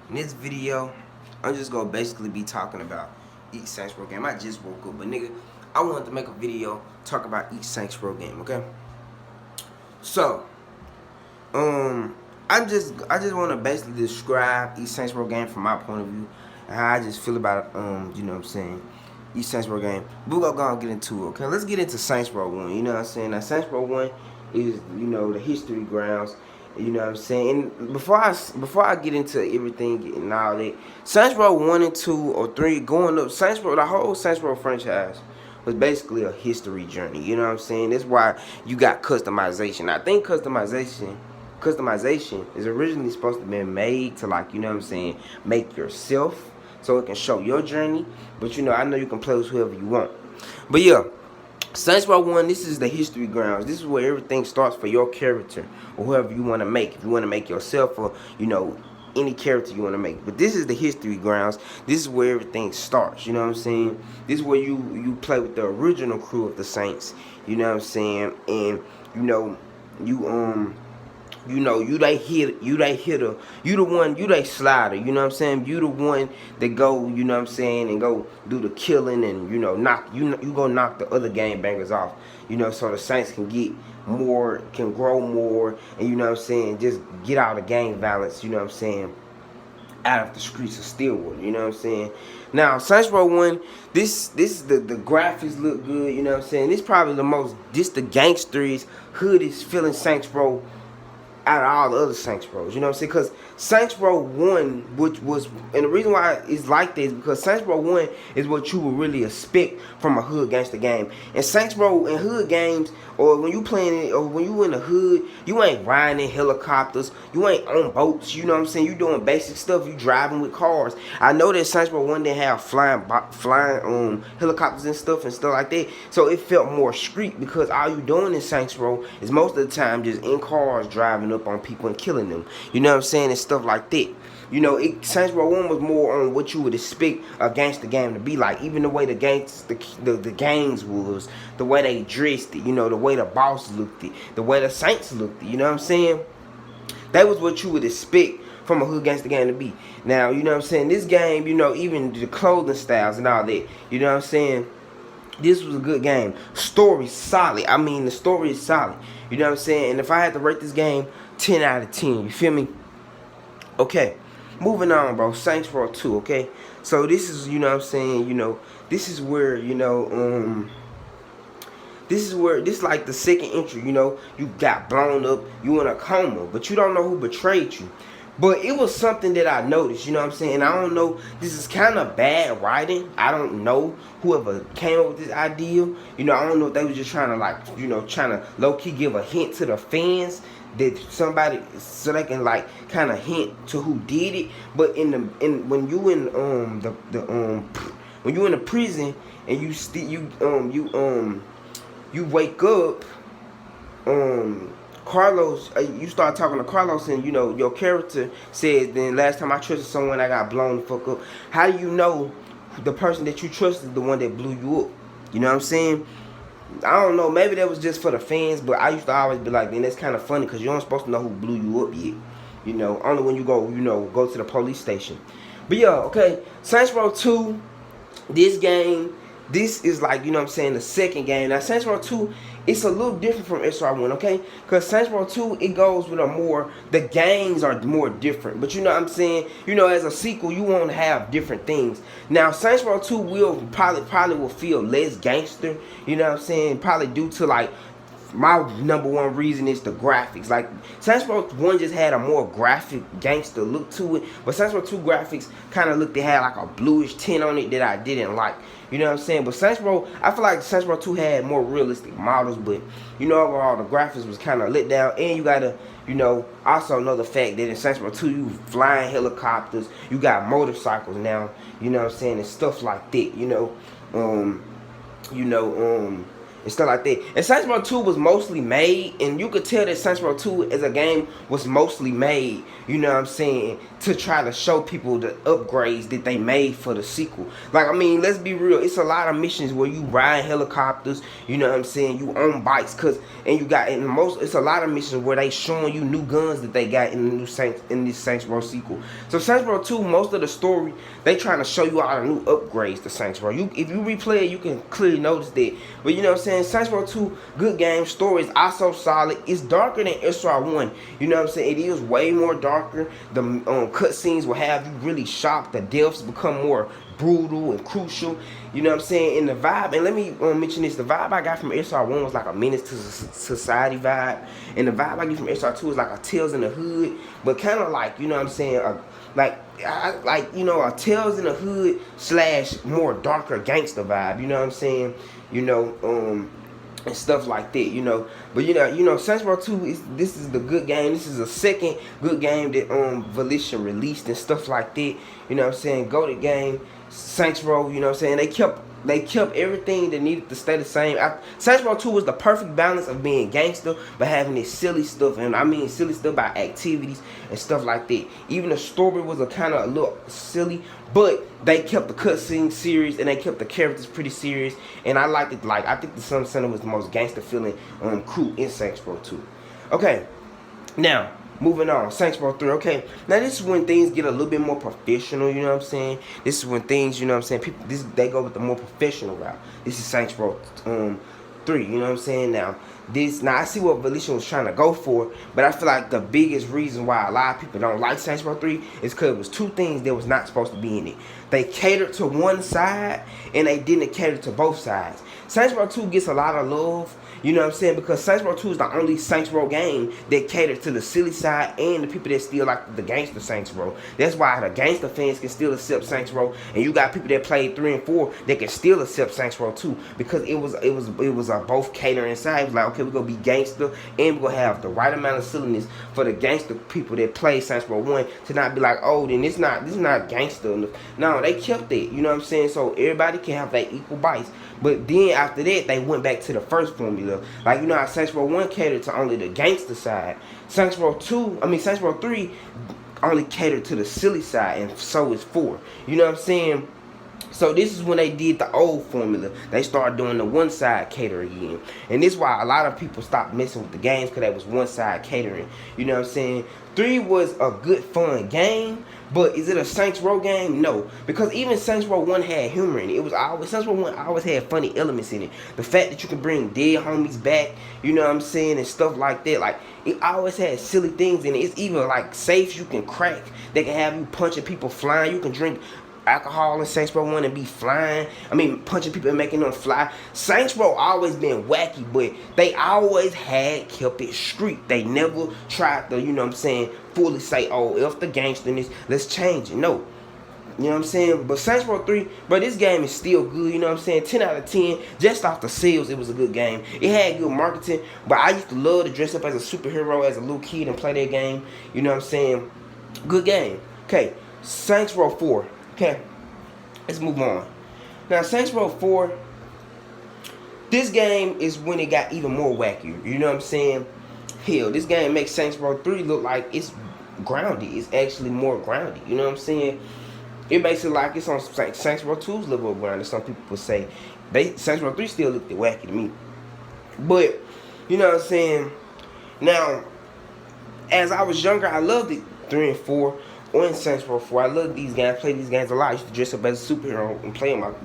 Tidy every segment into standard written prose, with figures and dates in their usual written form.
In this video, I'm just gonna basically be talking about each Saints Row game. I just woke up, but nigga, I wanted to make a video talk about each Saints Row game, okay? So, I just want to basically describe each Saints Row game from my point of view and how I just feel about you know what I'm saying, each Saints Row game. We're gonna go and get into it, okay? Let's get into Saints Row 1, you know what I'm saying? Now, Saints Row 1 is, you know, the history grounds. You know what I'm saying? And before I get into everything and all that, Saints Row 1 and 2 or 3 going up, Saints Row, the whole Saints Row franchise was basically a history journey. You know what I'm saying? That's why you got customization. I think customization is originally supposed to be made to, like, you know what I'm saying, make yourself so it can show your journey. But you know, I know you can play with whoever you want. But yeah, Saints Row 1, this is the history grounds. This is where everything starts for your character or whoever you want to make. If you want to make yourself or, you know, any character you want to make. But this is the history grounds. This is where everything starts. You know what I'm saying? This is where you play with the original crew of the Saints. You know what I'm saying? And, you know, you they hitter, you the one, you they slider, you know what I'm saying? You the one that go, you know what I'm saying, and go do the killing and, you know, you go knock the other game bangers off, you know, so the Saints can get more, can grow more, and you know what I'm saying, just get out of gang violence, you know what I'm saying, out of the streets of Stillwater, you know what I'm saying? Now, Saints Row 1, this the graphics look good, you know what I'm saying? This probably the gangsters, hoodiest feeling Saints Row out of all the other Saints Rows, you know what I'm saying? Because Saints Row 1, which was, and the reason why it's like this, because Saints Row 1 is what you would really expect from a hood gangster game. And Saints Row and hood games, or when you playing it, or when you in the hood, you ain't riding in helicopters, you ain't on boats, you know what I'm saying? You doing basic stuff, you driving with cars. I know that Saints Row 1 didn't have flying helicopters and stuff like that, so it felt more street because all you doing in Saints Row is most of the time just in cars driving up on people and killing them. You know what I'm saying? And stuff like that. You know, Saints Row 1 was more on what you would expect a gangster game to be like. Even the way the gangs was, the way they dressed it, you know, the way the boss looked it, the way the Saints looked it, you know what I'm saying? That was what you would expect from a hood gangster game to be. Now, you know what I'm saying? This game, you know, even the clothing styles and all that, you know what I'm saying? This was a good game. Story solid. I mean, the story is solid. You know what I'm saying? And if I had to rate this game, 10 out of 10. You feel me? Okay. Moving on, bro. Saints Row 2, okay? So this is, you know what I'm saying, you know, this is where, you know, this is like the second entry, you know, you got blown up, you in a coma, but you don't know who betrayed you. But it was something that I noticed, you know what I'm saying? I don't know, this is kind of bad writing. I don't know whoever came up with this idea. You know, I don't know if they was just trying to, like, you know, trying to low-key give a hint to the fans that somebody, so they can, like, kind of hint to who did it. But when you in when you in the prison and you wake up, Carlos, you start talking to Carlos, and you know your character says, "Then last time I trusted someone, I got blown the fuck up." How do you know the person that you trusted the one that blew you up? You know what I'm saying? I don't know. Maybe that was just for the fans, but I used to always be like, "Then that's kind of funny because you aren't supposed to know who blew you up yet." You know, only when you go to the police station. But yeah, okay. Saints Row 2, this game. This is like, you know what I'm saying, the second game. Now, Saints Row 2, it's a little different from SR1, okay? Because Saints Row 2, it goes with the gangs are more different. But you know what I'm saying? You know, as a sequel, you want to have different things. Now, Saints Row 2 will probably will feel less gangster, you know what I'm saying? Probably due to, like, my number one reason is the graphics. Like, Saints Row 1 just had a more graphic gangster look to it, but Saints Row 2 graphics kind of looked, they had like a bluish tint on it that I didn't like. You know what I'm saying? But Saints Row, I feel like Saints Row 2 had more realistic models, but you know, overall the graphics was kind of let down. And you gotta, you know, also know the fact that in Saints Row 2 you flying helicopters, you got motorcycles now, you know what I'm saying, and stuff like that, you know, and stuff like that. And Saints Row 2 was mostly made, and you could tell that Saints Row 2 as a game was mostly made, you know what I'm saying, to try to show people the upgrades that they made for the sequel. Like, I mean, let's be real. It's a lot of missions where you ride helicopters, you know what I'm saying? You own bikes, it's a lot of missions where they showing you new guns that they got in the new this Saints Row sequel. So Saints Row 2, most of the story, they trying to show you all the new upgrades to Saints Row. If you replay it, you can clearly notice that. But you know what I'm saying? Saints Row 2, good game. Story is also solid. It's darker than SR 1. You know what I'm saying? It is way more darker. The cutscenes will have you really shocked. The deaths become more brutal and crucial. You know what I'm saying? And the vibe, and let me mention this, the vibe I got from SR1 was like a menace to society vibe. And the vibe I get from SR2 is like a Tales in the Hood, but kind of like, you know what I'm saying, a Tales in the Hood / more darker gangster vibe, you know what I'm saying? You know, and stuff like that, you know. But you know, Saints Row 2 this is the good game. This is the second good game that Volition released and stuff like that. You know what I'm saying? Go to game, Saints Row, you know what I'm saying? They kept everything that needed to stay the same. Saints Row 2 was the perfect balance of being gangster but having this silly stuff, and I mean silly stuff by activities and stuff like that. Even the story was a little silly, but they kept the cutscene serious and they kept the characters pretty serious, and I liked it. Like, I think the Sun Center was the most gangster feeling crew in Saints Row 2. Okay, now moving on, Saints Row 3. Okay, now this is when things get a little bit more professional, you know what I'm saying? This is when things, you know what I'm saying, they go with the more professional route. This is Saints Row 3, you know what I'm saying? Now I see what Volition was trying to go for, but I feel like the biggest reason why a lot of people don't like Saints Row 3 is because it was two things that was not supposed to be in it. They catered to one side, and they didn't cater to both sides. Saints Row 2 gets a lot of love, you know what I'm saying, because Saints Row 2 is the only Saints Row game that caters to the silly side and the people that still like the gangster Saints Row. That's why the gangster fans can still accept Saints Row, and you got people that played 3 and 4 that can still accept Saints Row 2, because it was both catering side. It was like, okay, we're gonna be gangster and we're gonna have the right amount of silliness for the gangster people that play Saints Row 1 to not be like, oh, then this is not gangster. No, they kept it, you know what I'm saying, so everybody can have that equal bites. But then after that, they went back to the first formula. Like, you know how Saints Row 1 catered to only the gangster side. Saints Row 3 only catered to the silly side, and so is 4. You know what I'm saying? So this is when they did the old formula. They started doing the one side catering again. And this is why a lot of people stopped messing with the games, because that was one side catering. You know what I'm saying? 3 was a good fun game, but is it a Saints Row game? No. Because even Saints Row 1 had humor in it. Saints Row 1 always had funny elements in it. The fact that you can bring dead homies back, you know what I'm saying, and stuff like that. Like, it always had silly things in it. It's even like safes you can crack. They can have you punching people flying. You can drink alcohol in Saints Row 1 and be flying. I mean, punching people and making them fly. Saints Row always been wacky, but they always kept it street. They never tried to, you know what I'm saying, fully say, oh, if the gangsterness, let's change it. No. You know what I'm saying? But Saints Row 3, but this game is still good, you know what I'm saying? 10 out of 10. Just off the sales, it was a good game. It had good marketing, but I used to love to dress up as a superhero as a little kid and play that game. You know what I'm saying? Good game. Okay, Saints Row 4. Okay, let's move on. Now, Saints Row 4, this game is when it got even more wacky. You know what I'm saying? Hell, this game makes Saints Row 3 look like it's grounded. It's actually more grounded. You know what I'm saying? It makes it like it's on Saints Row 2's level of grounded. Some people would say. Saints Row 3 still looked wacky to me. But, you know what I'm saying? Now, as I was younger, I loved it. 3 and 4. On Saints Row 4, I love these games. I play these games a lot. I used to dress up as a superhero and play them.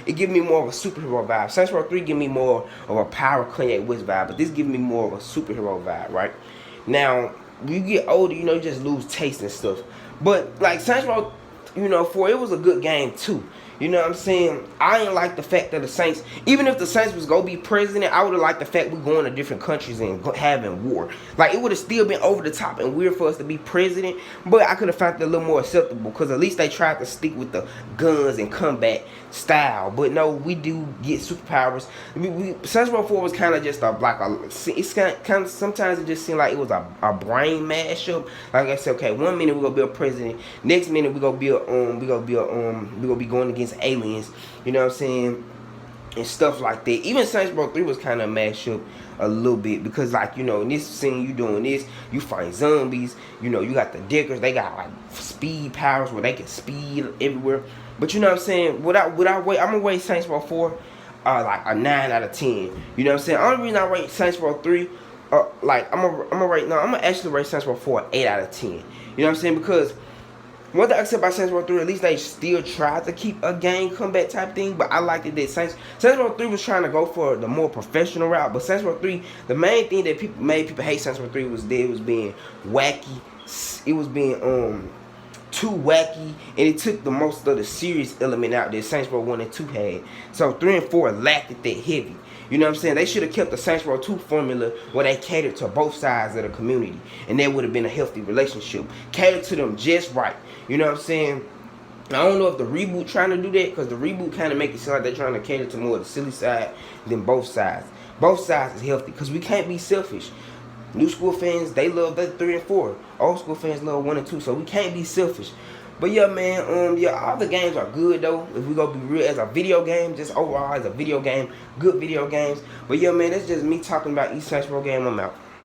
It give me more of a superhero vibe. Saints Row 3 give me more of a Power Kanye West vibe, but this give me more of a superhero vibe, right? Now, when you get older, you know, you just lose taste and stuff. But like Saints Row, you know, 4, it was a good game too. You know what I'm saying? I ain't like the fact that the Saints, even if the Saints was going to be president, I would have liked the fact we're going to different countries and having war. Like, it would have still been over the top and weird for us to be president, but I could have found it a little more acceptable, because at least they tried to stick with the guns and combat style. But no, we do get superpowers. Saints Row 4 was kind of just it's kind of, sometimes it just seemed like it was a brain mashup. Like I said, okay, one minute we're going to be a president, next minute we're going to be going against aliens, you know what I'm saying, and stuff like that. Even Saints Row 3 was kind of mashed up a little bit, because, like, you know, in this scene you doing this, you fight zombies, you know, you got the Dickers, they got like speed powers where they can speed everywhere. But you know what I'm saying? Without wait, I'm gonna rate Saints Row 4 like a 9 out of 10. You know what I'm saying? Only reason I rate Saints Row 3, like I'm gonna actually rate Saints Row 4 8 out of 10. You know what I'm saying? Because one thing I accept about Saints Row 3, at least they still tried to keep a game comeback type thing, but I liked it that Saints Row 3 was trying to go for the more professional route, but Saints Row 3, the main thing that made people hate Saints Row 3 was that it was being wacky, it was being too wacky, and it took the most of the serious element out that Saints Row 1 and 2 had. So 3 and 4 lacked it that heavy. You know what I'm saying? They should have kept the Saints Row 2 formula where they catered to both sides of the community, and that would have been a healthy relationship. Catered to them just right. You know what I'm saying? I don't know if the reboot trying to do that, because the reboot kind of make it seem like they're trying to cater to more of the silly side than both sides. Both sides is healthy, because we can't be selfish. New school fans, they love that 3 and 4. Old school fans love 1 and 2, so we can't be selfish. But yeah, man, yeah, all the games are good though. If we go be real, as a video game, just overall as a video game, good video games. But yeah, man, that's just me talking about each Saints Row game. I'm out.